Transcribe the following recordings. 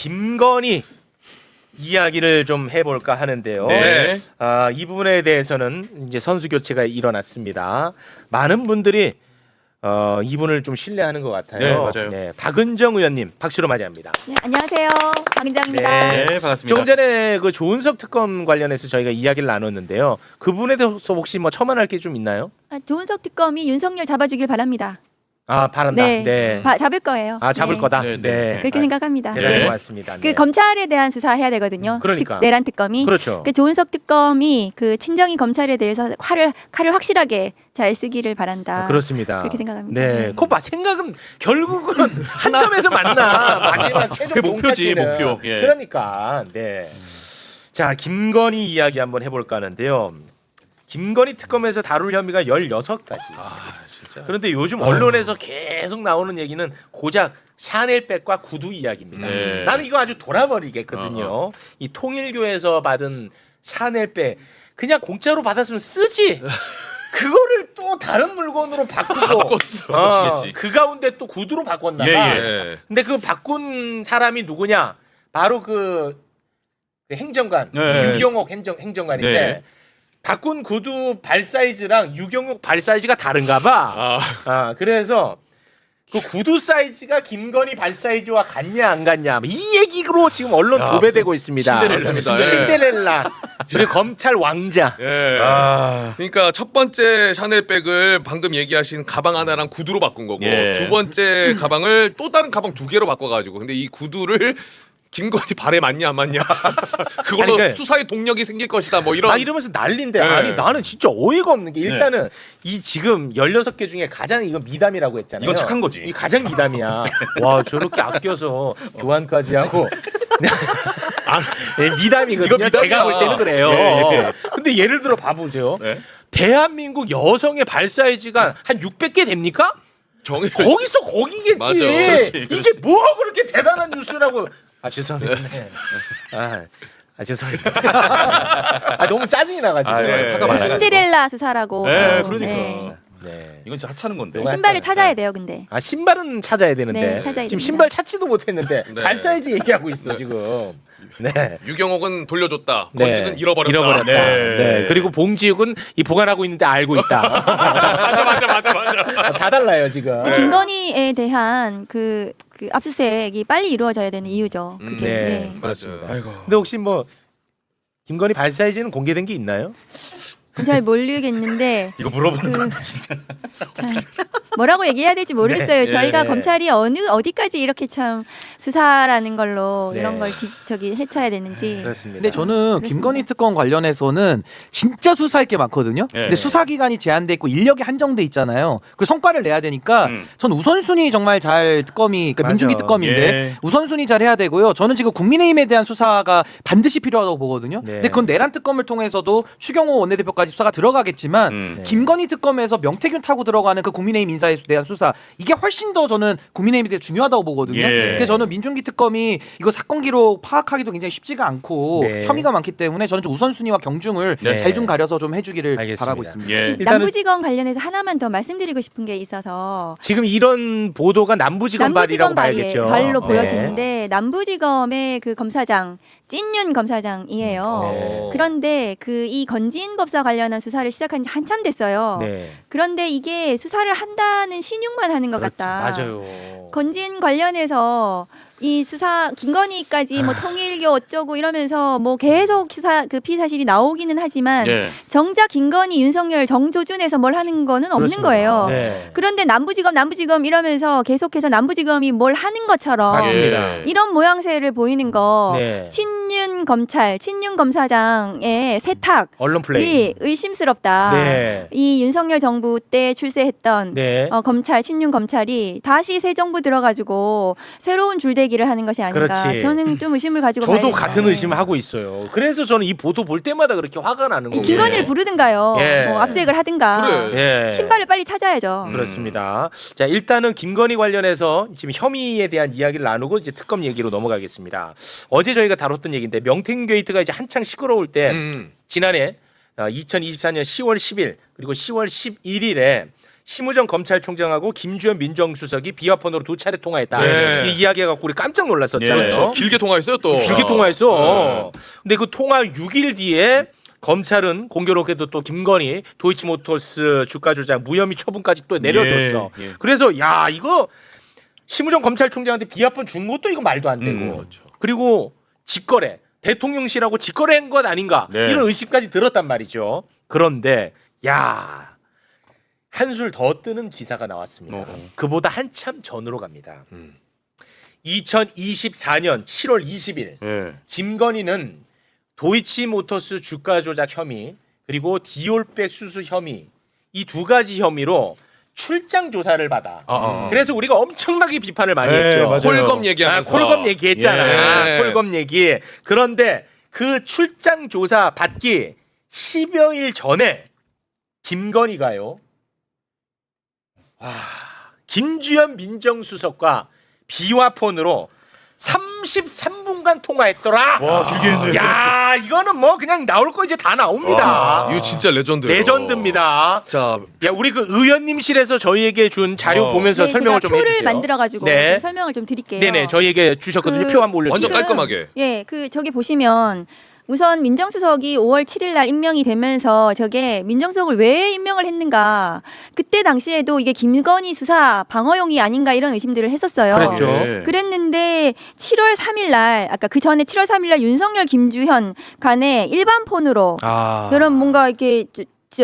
김건희 이야기를 좀 해볼까 하는데요. 네. 이 부분에 대해서는 이제 선수 교체가 일어났습니다. 많은 분들이 이분을 좀 신뢰하는 것 같아요. 네, 맞아요. 네, 박은정 의원님 박수로 맞이합니다. 네, 안녕하세요. 박은정입니다. 네. 네, 반갑습니다. 조금 전에 그 조은석 특검 관련해서 저희가 이야기를 나눴는데요. 그 부분에 대해서 혹시 뭐 첨언할 게 좀 있나요? 조은석 특검이 윤석열 잡아주길 바랍니다. 바란다. 네, 네. 잡을 거예요. 잡을 네. 거다. 네, 네. 네. 그렇게 생각합니다. 네, 네. 고맙습니다. 그 네. 검찰에 대한 수사해야 되거든요. 그러니까. 내란 특검이. 그렇죠. 그 조은석 특검이 그 친정이 검찰에 대해서 칼을 확실하게 잘 쓰기를 바란다. 그렇습니다. 그렇게 생각합니다. 네, 그거 봐 생각은 결국은 한 점에서 만나 마지막 최종 그게 목표지, 종착지는. 목표. 예. 그러니까 네. 자 김건희 이야기 한번 해볼까 하는데요. 김건희 특검에서 다룰 혐의가 16가지. 진짜. 그런데 요즘 언론에서 계속 나오는 얘기는 고작 샤넬백과 구두 이야기입니다. 네. 나는 이거 아주 돌아버리겠거든요. 이 통일교에서 받은 샤넬백 그냥 공짜로 받았으면 쓰지. 그거를 또 다른 물건으로 바꾸고 바꿨어. 그 가운데 또 구두로 바꿨나 봐. 예. 근데 그 바꾼 사람이 누구냐? 바로 그 행정관 네. 유경옥 행정관인데 네. 바꾼 구두 발 사이즈랑 유경옥 발 사이즈가 다른가 봐. 그래서 그 구두 사이즈가 김건희 발 사이즈와 같냐 안 같냐 이 얘기로 지금 언론 도배되고 있습니다. 신데렐라입니다. 신데렐라. 그리고 검찰 왕자. 예. 그러니까 첫 번째 샤넬백을 방금 얘기하신 가방 하나랑 구두로 바꾼 거고 예. 두 번째 가방을 또 다른 가방 2개로 바꿔가지고 근데 이 구두를 김건희 발에 맞냐 안 맞냐 그걸로 아니, 그러니까 수사의 동력이 생길 것이다 뭐 이런 이러면서 난린데 네. 아니 나는 진짜 어이가 없는 게 일단은 이 지금 16개 중에 가장 이거 미담이라고 했잖아요. 이건 착한 거지. 이 가장 미담이야. 와 저렇게 아껴서 교환까지 하고 네, 미담이거든요. 이거 미담이야. 제가 볼 때는 그래요. 예. 근데 예를 들어 봐보세요. 네. 대한민국 여성의 발 사이즈가 한 600개 됩니까? 정의 거기서 거기겠지. 맞아. 그렇지, 이게 그렇지. 뭐 그렇게 대단한 뉴스라고. 죄송합니다. 죄송합니다. 너무 짜증이 나가지고. 예. 화가 많아가지고. 신데렐라 수사라고. 네, 그러니까. 네. 네. 이건 진짜 하찮은 건데 신발을 찾아야 돼요, 근데. 신발은 찾아야 되는데 네, 찾아야 지금 됩니다. 신발 찾지도 못했는데 네. 발 사이즈 얘기하고 있어 네. 지금. 네. 유경옥은 돌려줬다 네. 권지는 잃어버렸다 네. 그리고 봉지욱은 이 보관하고 있는데 알고 있다. 맞아 다 달라요 지금. 근데 김건희에 대한 그 압수수색이 빨리 이루어져야 되는 이유죠. 그게. 네. 네. 그렇습니다. 아이고. 근데 혹시 뭐 김건희 발 사이즈는 공개된 게 있나요? 잘 모르겠는데 이거 물어보는 그- 건데 진짜 참 뭐라고 얘기해야 될지 모르겠어요. 네, 저희가 네. 검찰이 어디까지 이렇게 참 수사라는 걸로 네. 이런 걸 해쳐야 되는지. 그렇습니다. 근데 저는 그렇습니다. 김건희 특검 관련해서는 진짜 수사할 게 많거든요. 네. 근데 수사 기간이 제한돼 있고 인력이 한정돼 있잖아요. 그 성과를 내야 되니까 전 우선순위 정말 잘 특검이 그러니까 맞아. 민중기 특검인데 예. 우선순위 잘 해야 되고요. 저는 지금 국민의힘에 대한 수사가 반드시 필요하다고 보거든요. 네. 근데 그건 내란 특검을 통해서도 추경호 원내대표까지 수사가 들어가겠지만 네. 김건희 특검에서 명태균 타고 들어가는 그 국민의힘 인사에 대한 수사 이게 훨씬 더 저는 국민의힘에 대해 중요하다고 보거든요. 예. 그래서 저는 민중기 특검이 이거 사건 기록 파악하기도 굉장히 쉽지가 않고 네. 혐의가 많기 때문에 저는 좀 우선순위와 경중을 네. 잘 좀 가려서 좀 해주기를 알겠습니다. 바라고 있습니다. 예. 일단은- 남부지검 관련해서 하나만 더 말씀드리고 싶은 게 있어서 지금 이런 보도가 남부지검 발이라고 봐야겠죠. 발로 네. 보여지는데 남부지검의 그 검사장 찐윤 검사장이에요. 네. 그런데 그 이 건진 법사 관련한 수사를 시작한 지 한참 됐어요. 네. 그런데 이게 수사를 한다는 신용만 하는 것 그렇지. 같다. 맞아요. 건진 관련해서 이 수사 김건희까지 뭐 통일교 어쩌고 이러면서 뭐 계속 수사 그 피사실이 나오기는 하지만 예. 정작 김건희 윤석열 정조준에서 뭘 하는 거는 없는 그렇습니다. 거예요. 네. 그런데 남부지검 이러면서 계속해서 남부지검이 뭘 하는 것처럼 맞습니다. 이런 모양새를 보이는 거 네. 친윤 검사장의 세탁이 언론 플레이. 의심스럽다. 네. 이 윤석열 정부 때 출세했던 네. 검찰 친윤 검찰이 다시 새 정부 들어가지고 새로운 줄대기를 하는 것이 아닌가. 그렇지. 저는 좀 의심을 가지고 저도 봐야 같은 됩니다. 의심을 하고 있어요. 그래서 저는 이 보도 볼 때마다 그렇게 화가 나는 거예요. 김건희를 부르든가요. 예. 뭐 압수색을 하든가. 그래. 예. 신발을 빨리 찾아야죠. 그렇습니다. 자, 일단은 김건희 관련해서 지금 혐의에 대한 이야기를 나누고 이제 특검 얘기로 넘어가겠습니다. 어제 저희가 다뤘던 얘기인데 명태균 게이트가 이제 한창 시끄러울 때 지난해 2024년 10월 10일 그리고 10월 11일에 심우정 검찰총장하고 김주현 민정수석이 비화폰으로 2차례 통화했다. 네. 이 이야기 갖고 우리 깜짝 놀랐었잖아요. 그렇죠. 길게 통화했어요 또. 길게 통화했어. 근데 그 통화 6일 뒤에 검찰은 공교롭게도 또 김건희 도이치모터스 주가 조작 무혐의 처분까지 또 내려줬어. 예. 그래서 야 이거 심우정 검찰총장한테 비화폰 준 것도 이거 말도 안 되고. 그렇죠. 그리고 직거래 대통령실하고 직거래한 것 아닌가 네. 이런 의심까지 들었단 말이죠. 그런데 야 한술 더 뜨는 기사가 나왔습니다. 그보다 한참 전으로 갑니다. 2024년 7월 20일 예. 김건희는 도이치모터스 주가 조작 혐의 그리고 디올백 수수 혐의 이 2가지 혐의로 출장 조사를 받아. 그래서 우리가 엄청나게 비판을 많이 네, 했죠. 맞아요. 콜검 얘기하면서. 콜검 얘기했잖아. 예. 콜검 얘기. 그런데 그 출장 조사 받기 10여일 전에 김건희가요. 김주현 민정수석과 비화폰으로 33분간 통화했더라. 와, 길게 했네. 야, 이거는 뭐 그냥 나올 거 이제 다 나옵니다. 이거 진짜 레전드예요. 레전드입니다. 자, 야, 우리 그 의원님실에서 저희에게 준 자료 보면서 네, 설명을 제가 좀 표를 해주세요. 만들어가지고 네. 좀 설명을 좀 드릴게요. 네네, 저희에게 주셨거든요. 그 표 한번 올려주세요. 완전 깔끔하게. 예, 그 저기 보시면 우선 민정수석이 5월 7일 날 임명이 되면서 저게 민정수석을 왜 임명을 했는가? 그때 당시에도 이게 김건희 수사 방어용이 아닌가 이런 의심들을 했었어요. 그랬죠. 예. 그랬는데 7월 3일 날 아까 그 전에 7월 3일 날 윤석열 김주현 간에 일반 폰으로 그런 뭔가 이렇게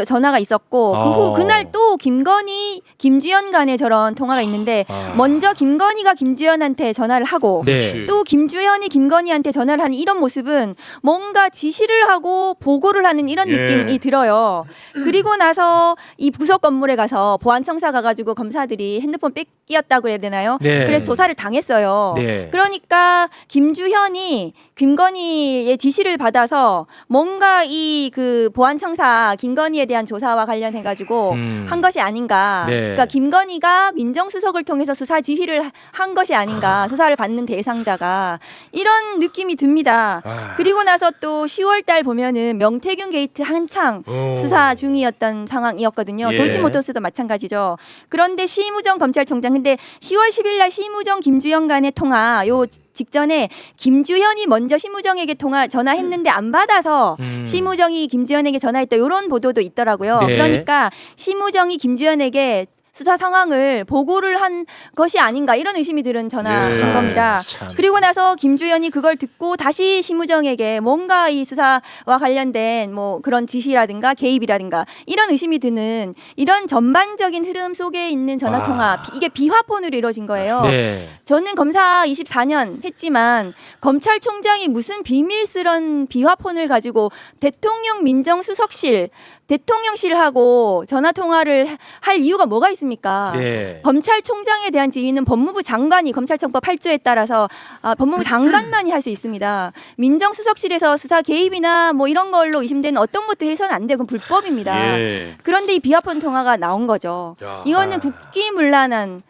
전화가 있었고 그 후 그날 또 김건희 김주현 간의 저런 통화가 있는데 먼저 김건희가 김주현한테 전화를 하고 네. 또 김주현이 김건희한테 전화를 하는 이런 모습은 뭔가 지시를 하고 보고를 하는 이런 예. 느낌이 들어요. 그리고 나서 이 부속 건물에 가서 보안청사 가가지고 검사들이 핸드폰 뺏기었다고 해야 되나요? 네. 그래서 조사를 당했어요. 네. 그러니까 김주현이 김건희의 지시를 받아서 뭔가 이 그 보안청사 김건희에 대한 조사와 관련해 가지고 한 것이 아닌가. 네. 그러니까 김건희가 민정수석을 통해서 수사 지휘를 한 것이 아닌가. 수사를 받는 대상자가 이런 느낌이 듭니다. 그리고 나서 또 10월달 보면은 명태균 게이트 한창 수사 중이었던 상황이었거든요. 예. 도이치모터스도 마찬가지죠. 그런데 심우정 검찰총장 근데 10월 10일 날 심우정 김주현 간의 통화 요 직전에 김주현이 먼저 심우정에게 전화했는데 안 받아서 심우정이 김주현에게 전화했다 이런 보도도 있더라고요. 네. 그러니까 심우정이 김주현에게 수사 상황을 보고를 한 것이 아닌가 이런 의심이 드는 전화인 예. 겁니다. 참. 그리고 나서 김주현이 그걸 듣고 다시 심우정에게 뭔가 이 수사와 관련된 뭐 그런 지시라든가 개입이라든가 이런 의심이 드는 이런 전반적인 흐름 속에 있는 전화 통화 이게 비화폰으로 이루어진 거예요. 네. 저는 검사 24년 했지만 검찰총장이 무슨 비밀스런 비화폰을 가지고 대통령 민정수석실 대통령실하고 전화 통화를 할 이유가 뭐가 있습니까? 네. 검찰총장에 대한 지휘는 법무부 장관이 검찰청법 8조에 따라서 법무부 장관만이 할 수 있습니다. 민정수석실에서 수사 개입이나 뭐 이런 걸로 의심되는 어떤 것도 해서는 안 되고 불법입니다. 예. 그런데 이 비화폰 통화가 나온 거죠. 야. 이거는 국기문란한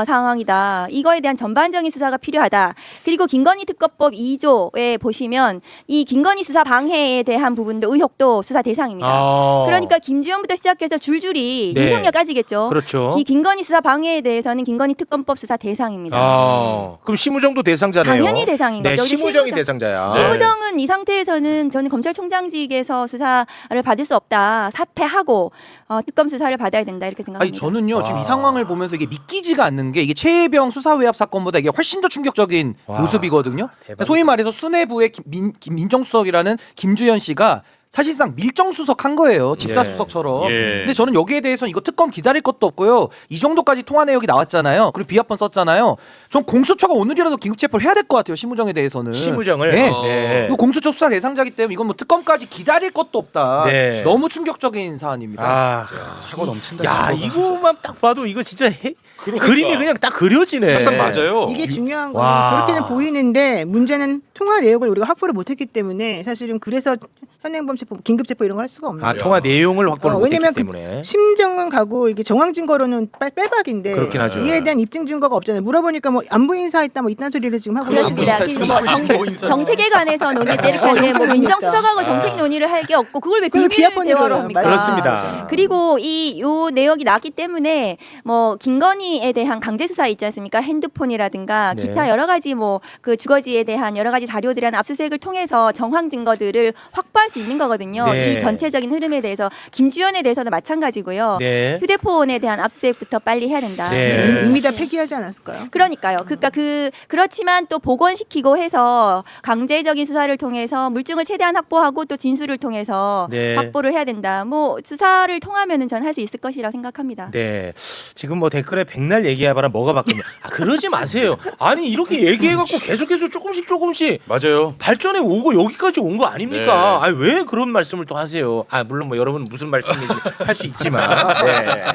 상황이다. 이거에 대한 전반적인 수사가 필요하다. 그리고 김건희 특검법 2조에 보시면 이 김건희 수사 방해에 대한 부분도 의혹도 수사 대상입니다. 그러니까 김주현부터 시작해서 줄줄이 네. 윤석열까지겠죠. 그렇죠. 이 김건희 수사 방해에 대해서는 김건희 특검법 수사 대상입니다. 그럼 심우정도 대상자네요. 당연히 대상인 네, 거죠. 우리 심우정이 심우정- 대상자야. 심우정은 이 상태에서는 저는 검찰총장직에서 수사를 받을 수 없다. 사퇴하고 특검 수사를 받아야 된다 이렇게 생각합니다. 아니 저는요 지금 이 상황을 보면서 이게 믿기지가 않는 게 이게 최혜병 수사외압 사건보다 이게 훨씬 더 충격적인 와, 모습이거든요. 대박이다. 소위 말해서 수뇌부의 민정수석이라는 김주현 씨가 사실상 밀정수석한 거예요. 집사수석처럼. 예. 근데 저는 여기에 대해서는 이거 특검 기다릴 것도 없고요. 이 정도까지 통화 내역이 나왔잖아요. 그리고 비화폰 썼잖아요. 전 공수처가 오늘이라도 긴급 체포를 해야 될 것 같아요. 심우정에 대해서는. 심우정을. 네. 네. 이거 공수처 수사 대상자기 때문에 이건 뭐 특검까지 기다릴 것도 없다. 네. 너무 충격적인 사안입니다. 사고 넘친다. 야, 이거만 딱 봐도 이거 진짜 그림이 그냥 딱 그려지네. 딱 맞아요. 이게 중요한 와. 건 그렇게는 보이는데 문제는 통화 내역을 우리가 확보를 못했기 때문에 사실은 그래서 현행범 체포, 긴급 체포 이런 걸 할 수가 없는 거예요. 통화 내용을 확보를 못했기 왜냐면 때문에. 심정은 가고 이게 정황 증거로는 빼박인데 그렇긴 하죠. 이에 대한 입증 증거가 없잖아요. 물어보니까 뭐 안보 인사했다 뭐 이딴 소리를 지금 하고 그렇습니다. 정책에 관해서 논의 때 이렇게 하는데 뭐 민정수석하고 정책 논의를 할 게 없고 그걸 왜 그걸 비밀 비합본으로 대화로 해요. 합니까? 그렇습니다. 그리고 요 내역이 나왔기 때문에 뭐 김건희에 대한 강제 수사 있지 않습니까? 핸드폰이라든가 네. 기타 여러 가지 뭐 그 주거지에 대한 여러 가지 자료들에 대한 압수수색을 통해서 정황 증거들을 확보할 수 있는 거거든요. 네. 이 전체적인 흐름에 대해서 김주현에 대해서도 마찬가지고요. 네. 휴대폰에 대한 압수수색부터 빨리 해야 된다. 네. 이미 다 폐기하지 않았을까요? 그러니까요. 그러니까 그렇지만 또 복원시키고 해서 강제적인 수사를 통해서 물증을 최대한 확보하고 또 진술을 통해서 네. 확보를 해야 된다. 뭐 수사를 통하면은 전 할 수 있을 것이라고 생각합니다. 네. 지금 뭐 댓글에 백날 얘기해봐라 뭐가 바뀌냐. 그러지 마세요. 아니 이렇게 얘기해갖고 계속해서 조금씩 맞아요. 발전해 오고 여기까지 온 거 아닙니까? 네. 아니 왜 그런 말씀을 또 하세요? 물론 뭐 여러분 무슨 말씀인지 할 수 있지만, 네.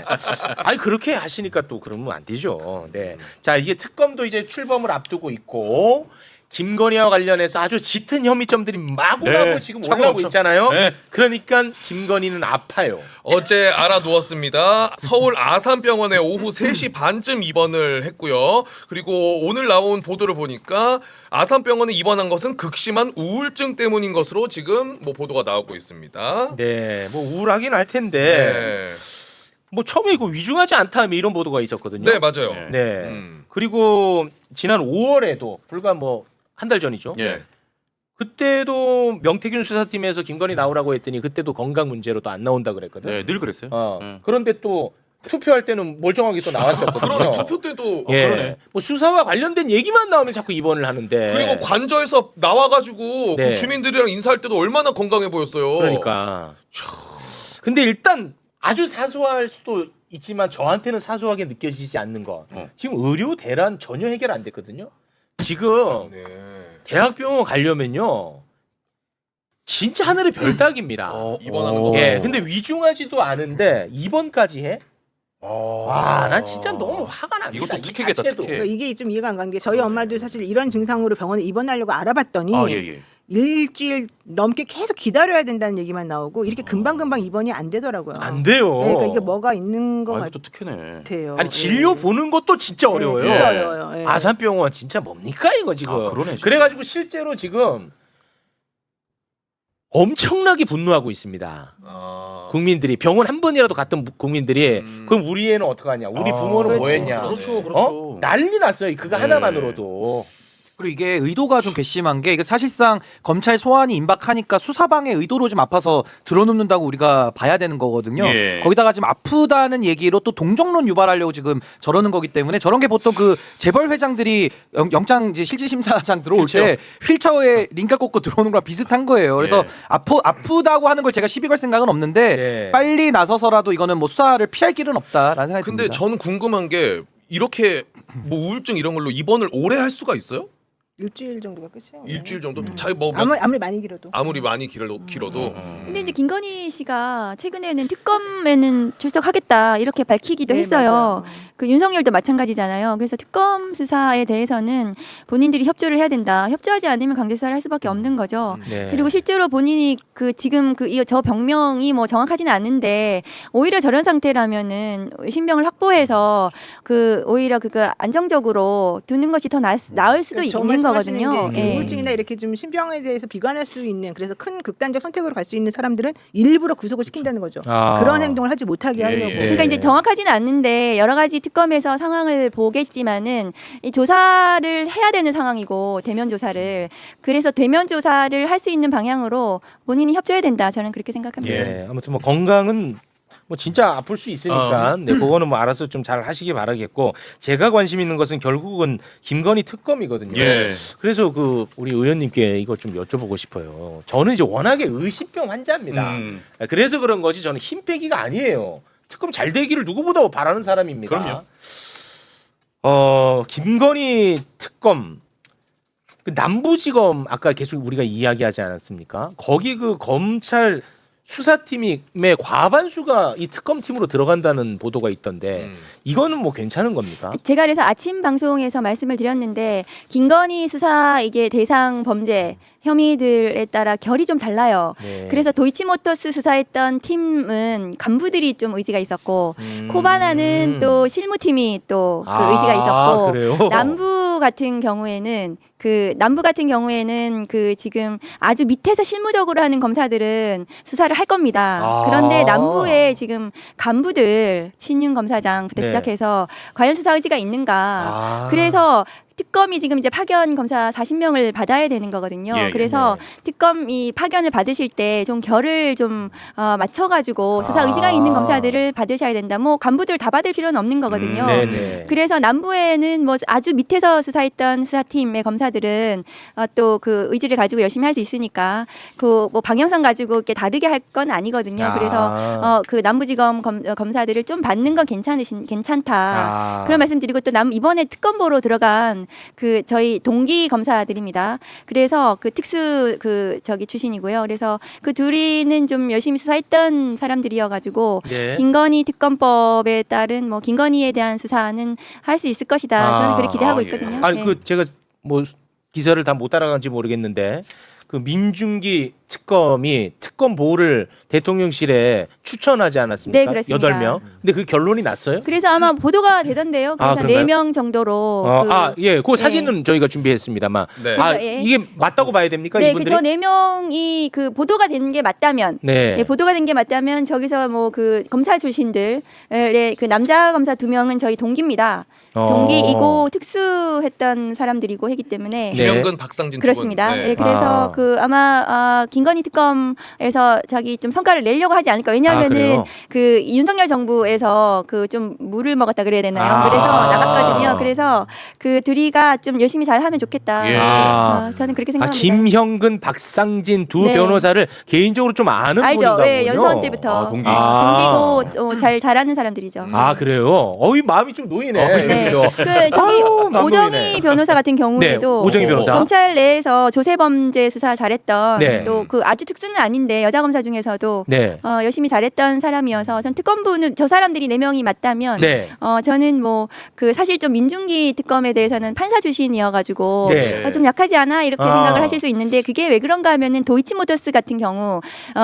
아니 그렇게 하시니까 또 그러면 안 되죠. 네. 자 이게 특검도 이제 출범을 앞두고 있고. 김건희와 관련해서 아주 짙은 혐의점들이 마구마구 네, 지금 차고 올라오고 넘쳐. 있잖아요. 네. 그러니까 김건희는 아파요. 어제 알아두었습니다. 서울 아산병원에 오후 3시 반쯤 입원을 했고요. 그리고 오늘 나온 보도를 보니까 아산병원에 입원한 것은 극심한 우울증 때문인 것으로 지금 뭐 보도가 나오고 있습니다. 네, 뭐 우울하긴 할 텐데 네, 뭐 처음에 이거 위중하지 않다 뭐 이런 보도가 있었거든요. 네 맞아요. 네. 네. 그리고 지난 5월에도 불과 뭐 한 달 전이죠. 예. 그때도 명태균 수사팀에서 김건희 나오라고 했더니 그때도 건강 문제로 또 안 나온다 그랬거든. 네, 늘 그랬어요. 그런데 또 투표할 때는 멀쩡하게 또 나왔었거든요. 그러네 투표 때도 예. 그러네. 뭐 수사와 관련된 얘기만 나오면 자꾸 입원을 하는데. 그리고 관저에서 나와가지고 네. 그 주민들이랑 인사할 때도 얼마나 건강해 보였어요. 그러니까. 근데 일단 아주 사소할 수도 있지만 저한테는 사소하게 느껴지지 않는 거. 지금 의료 대란 전혀 해결 안 됐거든요. 지금 네. 대학병원 가려면요. 진짜 하늘의 별 따기입니다. 입원하는 거. 예, 근데 위중하지도 않은데 입원까지 해? 난 진짜 너무 화가 납니다. 이것도 이 특혜겠다, 자체도. 특혜. 그러니까 이게 좀 이해가 안 가는 게 저희 엄마도 사실 이런 증상으로 병원에 입원하려고 알아봤더니 예. 일주일 넘게 계속 기다려야 된다는 얘기만 나오고 이렇게 금방금방 입원이 안 되더라고요. 안 돼요. 네, 그러니까 이게 뭐가 있는 것 이것도 특혜네. 같아요. 아니 진료 보는 것도 진짜 어려워요. 진짜 어려워요. 예. 아산병원 진짜 뭡니까 이거 지금. 그러네. 진짜. 그래가지고 실제로 지금 엄청나게 분노하고 있습니다. 국민들이 병원 한 번이라도 갔던 국민들이 그럼 우리 애는 어떡하냐? 우리 부모는 그렇지. 뭐했냐? 그렇죠. 난리 났어요. 그거 네. 하나만으로도. 그리고 이게 의도가 좀 괘씸한 게 이게 사실상 검찰 소환이 임박하니까 수사방의 의도로 좀 아파서 들어눕는다고 우리가 봐야 되는 거거든요. 예. 거기다가 지금 아프다는 얘기로 또 동정론 유발하려고 지금 저러는 거기 때문에 저런 게 보통 그 재벌 회장들이 영장 이제 실질심사장 들어올 때 휠체어에 링가 꽂고 들어오는 거랑 비슷한 거예요. 그래서 예. 아프다고 하는 걸 제가 시비 걸 생각은 없는데 네. 빨리 나서서라도 이거는 뭐 수사를 피할 길은 없다라는 생각이 근데 듭니다. 저는 궁금한 게 이렇게 뭐 우울증 이런 걸로 입원을 오래 할 수가 있어요? 일주일 정도가 끝이에요. 일주일 정도? 자기 뭐 아무리 많이 길어도. 아무리 많이 길어도 근데 이제 김건희 씨가 최근에는 특검에는 출석하겠다 이렇게 밝히기도 네, 했어요. 맞아요. 그 윤석열도 마찬가지잖아요. 그래서 특검 수사에 대해서는 본인들이 협조를 해야 된다. 협조하지 않으면 강제 수사를 할 수밖에 없는 거죠. 네. 그리고 실제로 본인이 그 지금 저 병명이 뭐 정확하지는 않는데 오히려 저런 상태라면은 신병을 확보해서 그 오히려 그거 안정적으로 두는 것이 더 나을 수도 저 있는 말씀하시는 거거든요. 게 예. 우울증이나 이렇게 좀 신병에 대해서 비관할 수 있는 그래서 큰 극단적 선택으로 갈 수 있는 사람들은 일부러 구속을 시킨다는 거죠. 그런 행동을 하지 못하게 하려고. 예. 그러니까 이제 정확하지는 않는데 여러 가지 특검에서 상황을 보겠지만은 이 조사를 해야 되는 상황이고 대면 조사를 그래서 대면 조사를 할 수 있는 방향으로 본인이 협조해야 된다. 저는 그렇게 생각합니다. 예. 아무튼 뭐 건강은 뭐 진짜 아플 수 있으니까 네, 그거는 뭐 알아서 좀 잘 하시기 바라겠고 제가 관심 있는 것은 결국은 김건희 특검이거든요. 예. 그래서 그 우리 의원님께 이걸 좀 여쭤보고 싶어요. 저는 이제 워낙에 의심병 환자입니다. 그래서 그런 것이 저는 힘 빼기가 아니에요. 특검 잘 되기를 누구보다 바라는 사람입니다. 그럼요. 김건희 특검 그 남부지검 아까 계속 우리가 이야기하지 않았습니까? 거기 그 검찰 수사팀의 과반수가 이 특검팀으로 들어간다는 보도가 있던데 이거는 뭐 괜찮은 겁니까? 제가 그래서 아침 방송에서 말씀을 드렸는데 김건희 수사 이게 대상 범죄 혐의들에 따라 결이 좀 달라요. 네. 그래서 도이치모터스 수사했던 팀은 간부들이 좀 의지가 있었고 코바나는 또 실무팀이 또 그 의지가 있었고 그래요? 남부 같은 경우에는 그 지금 아주 밑에서 실무적으로 하는 검사들은 수사를 할 겁니다. 그런데 남부에 지금 간부들 친윤 검사장부터 네. 시작해서 과연 수사 의지가 있는가. 그래서 특검이 지금 이제 파견 검사 40명을 받아야 되는 거거든요. 예, 예. 그래서 특검이 파견을 받으실 때 좀 결을 좀 맞춰가지고 수사 의지가 있는 검사들을 받으셔야 된다. 뭐 간부들 다 받을 필요는 없는 거거든요. 네네. 그래서 남부에는 뭐 아주 밑에서 수사했던 수사팀의 검사들은 또 그 의지를 가지고 열심히 할 수 있으니까 그 뭐 방향성 가지고 이렇게 다르게 할 건 아니거든요. 그래서 그 남부지검 검사들을 좀 받는 건 괜찮다. 그런 말씀드리고 또 이번에 특검 보러 들어간 그 저희 동기 검사들입니다. 그래서 그 특수 출신이고요. 그래서 그 둘이는 좀 열심히 수사했던 사람들이어가지고 네. 김건희 특검법에 따른 뭐 김건희에 대한 수사는 할 수 있을 것이다. 저는 그렇게 기대하고 예. 있거든요. 아니 네. 그 제가 뭐 기사를 다 못 따라간지 모르겠는데 그 민중기 특검이 특검 보호를 대통령실에 추천하지 않았습니까? 네, 그렇습니다. 8명. 근데 그 결론이 났어요? 그래서 아마 보도가 되던데요. 그래서 그런가요? 4명 정도로. 예, 그 사진은 저희가 준비했습니다만. 네. 예. 이게 맞다고 봐야 됩니까? 네, 이분들이? 저 4명이 그 보도가 된 게 맞다면, 네. 보도가 된 게 맞다면 저기서 뭐 그 검찰 출신들의 그 남자 검사 2명은 저희 동기입니다. 동기이고 특수했던 사람들이고 했기 때문에. 김영근, 박상진 두 그렇습니다. 분. 네. 네, 그래서 그 아마 김건희 특검에서 자기 좀 성과를 내려고 하지 않을까. 왜냐하면은 그래요? 그 윤석열 정부에서 그 좀 물을 먹었다 그래야 되나요? 그래서 나갔거든요. 그래서 그 둘이가 좀 열심히 잘하면 좋겠다. 예. 저는 그렇게 생각합니다. 김형근, 박상진 두 네. 변호사를 개인적으로 좀 아는 알죠. 분인가 네, 보군요. 연수원 때부터 동기. 동기고 잘하는 사람들이죠. 그래요? 이 마음이 좀 놓이네. 네. 그래서. 그 저기 마음 오정희 놓이네. 변호사 같은 경우에도 네, 오정희 변호사. 검찰 내에서 조세범죄 수사 잘했던 네. 또 그 아주 특수는 아닌데 여자 검사 중에서도 네. 열심히 잘했던 사람이어서 전 특검부는 저 사람들이 4명이 맞다면 네. 저는 뭐 그 사실 좀 민중기 특검에 대해서는 판사 출신이어가지고 네. 좀 약하지 않아 이렇게 생각을 하실 수 있는데 그게 왜 그런가 하면은 도이치모터스 같은 경우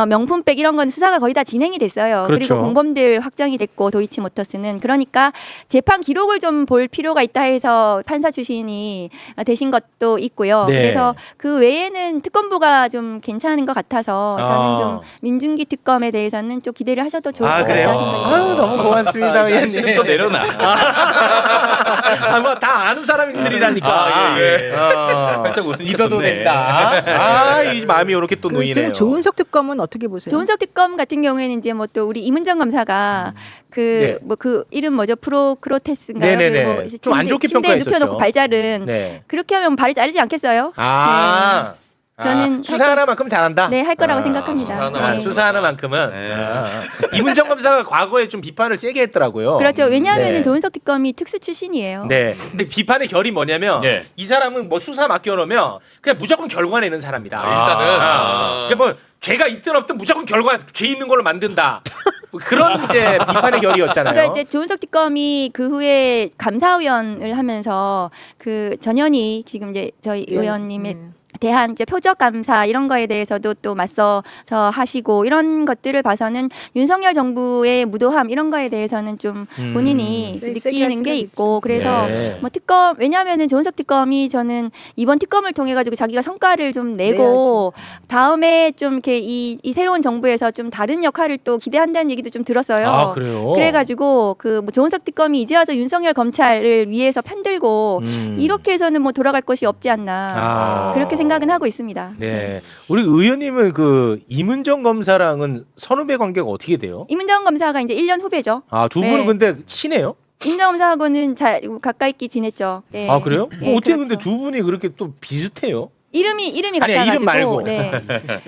명품백 이런 건 수사가 거의 다 진행이 됐어요. 그렇죠. 그리고 공범들 확정이 됐고 도이치모터스는 그러니까 재판 기록을 좀 볼 필요가 있다 해서 판사 출신이 되신 것도 있고요. 네. 그래서 그 외에는 특검부가 좀 괜찮은 것 같아서 저는 좀 민중기 특검에 대해서는 좀 기대를 하셔도 좋을 것 같다 그래요? 생각합니다. 너무 고맙습니다. 의원님. 또 내려놔. 뭐 다 아는 사람들이라니까. 살짝 웃으니까 믿어도 좋네. 된다. 이 마음이 이렇게 또 놓이네요. 지금 조은석 특검은 어떻게 보세요? 조은석 특검 같은 경우에는 이제 뭐 또 우리 이문정 검사가 그 뭐 그 이름 뭐죠 프로크로테스인가요? 네네네. 그 뭐 좀안 좋게 침대에 평가했었죠. 눕혀놓고 발자른 네. 그렇게 하면 발을 자르지 않겠어요? 저는 수사 하나만큼 잘한다. 네, 할 거라고 생각합니다. 수사 하나만. 네. 수사 하나만큼은 네. 이문정 검사가 과거에 좀 비판을 세게 했더라고요. 그렇죠. 왜냐하면 네. 조은석 특검이 특수 출신이에요. 네. 근데 비판의 결이 뭐냐면 예. 이 사람은 뭐 수사 맡겨놓으면 그냥 무조건 결과 내는 사람이다. 일단은 그러니까 뭐 죄가 있든 없든 무조건 결과 죄 있는 걸로 만든다. 뭐 그런 이제 비판의 결이었잖아요. 그러니까 이제 조은석 특검이 그 후에 감사위원을 하면서 그 전현희 지금 이제 저희 의원님의 대한 이제 표적 감사 이런 거에 대해서도 또 맞서서 하시고 이런 것들을 봐서는 윤석열 정부의 무도함 이런 거에 대해서는 좀 본인이 세게 느끼는 할 게 수가 있고 그래서 네. 뭐 특검 왜냐하면은 조은석 특검이 저는 이번 특검을 통해 가지고 자기가 성과를 좀 내고 다음에 좀 이렇게 이 새로운 정부에서 좀 다른 역할을 또 기대한다는 얘기도 좀 들었어요. 그래요? 그래가지고 그 뭐 조은석 특검이 이제 와서 윤석열 검찰을 위해서 편들고 이렇게 해서는 뭐 돌아갈 것이 없지 않나 그렇게 생각은 하고 있습니다. 네. 우리 의원님은 그 이문정 검사랑은 선후배 관계가 어떻게 돼요? 이문정 검사가 이제 1년 후배죠. 두 분은 네. 근데 친해요? 이문정 검사하고는 잘 가까이 있게 지냈죠. 네. 그래요? 네, 어떻게 그렇죠. 근데 두 분이 그렇게 또 비슷해요? 이름이 아니, 같아가지고. 이름 말고. 네.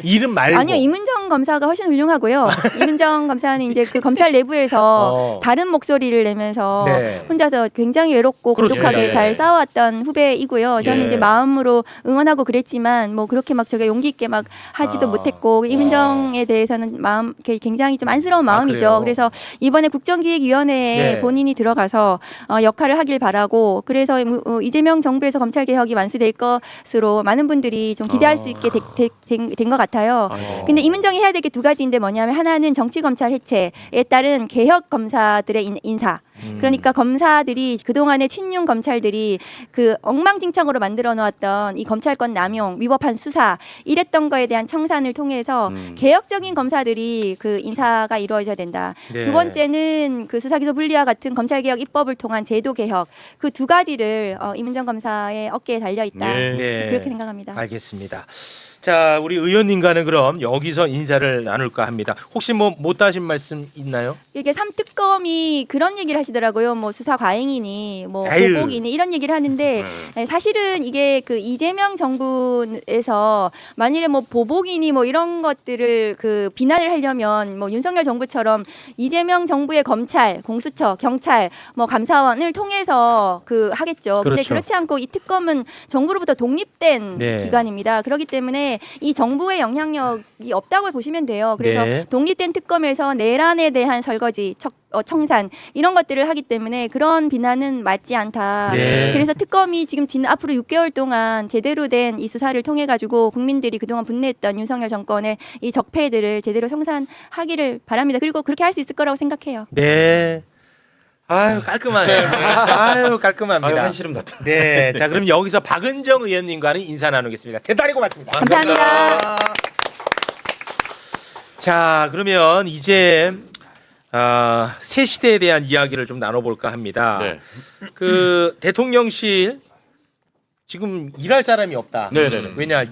이름 말고. 아니요, 이문정 검사가 훨씬 훌륭하고요. 이문정 검사는 이제 그 검찰 내부에서 다른 목소리를 내면서 네. 혼자서 굉장히 외롭고 그렇죠. 고독하게 예. 잘 싸워왔던 후배이고요. 저는 예. 이제 마음으로 응원하고 그랬지만 뭐 그렇게 막 제가 용기 있게 막 하지도 못했고 이문정에 대해서는 마음 굉장히 좀 안쓰러운 마음이죠. 그래요? 그래서 이번에 국정기획위원회에 네. 본인이 들어가서 역할을 하길 바라고 그래서 이재명 정부에서 검찰 개혁이 완수될 것으로 많은 분들이 좀 기대할 수 있게 된 것 같아요. 근데 이문정이 해야 될 게 두 가지인데 뭐냐면 하나는 정치 검찰 해체에 따른 개혁 검사들의 인사. 그러니까 검사들이 그동안의 친윤 검찰들이 그 엉망진창으로 만들어 놓았던 이 검찰권 남용, 위법한 수사 이랬던 거에 대한 청산을 통해서 개혁적인 검사들이 그 인사가 이루어져야 된다. 네. 두 번째는 그 수사기소 분리와 같은 검찰개혁 입법을 통한 제도 개혁 그 두 가지를 이문정 검사의 어깨에 달려 있다. 네. 그렇게 생각합니다. 알겠습니다. 자, 우리 의원님과는 그럼 여기서 인사를 나눌까 합니다. 혹시 뭐 못하신 말씀 있나요? 이게 삼특검이 그런 얘기를 하시더라고요. 뭐 수사 과잉이니 뭐 아유. 보복이니 이런 얘기를 하는데 사실은 이게 그 이재명 정부에서 만일에 뭐 보복이니 뭐 이런 것들을 그 비난을 하려면 뭐 윤석열 정부처럼 이재명 정부의 검찰, 공수처, 경찰, 뭐 감사원을 통해서 그 하겠죠. 근데 그렇죠. 그렇지 않고 이 특검은 정부로부터 독립된 네. 기관입니다. 그렇기 때문에 이 정부의 영향력이 없다고 보시면 돼요. 그래서 네. 독립된 특검에서 내란에 대한 설거지, 청산 이런 것들을 하기 때문에 그런 비난은 맞지 않다. 네. 그래서 특검이 지금 앞으로 6개월 동안 제대로 된 이 수사를 통해 가지고 국민들이 그동안 분노했던 윤석열 정권의 이 적폐들을 제대로 청산하기를 바랍니다. 그리고 그렇게 할 수 있을 거라고 생각해요. 네. 아유, 깔끔하네요. 아유, 깔끔합니다. 한시름 났다. 네. 자, 그럼 여기서 박은정 의원님과는 인사 나누겠습니다. 대단히 고맙습니다. 감사합니다. 자, 그러면 이제 새 시대에 대한 이야기를 좀 나눠볼까 합니다. 네. 그 대통령실 지금 일할 사람이 없다. 네네네. 왜냐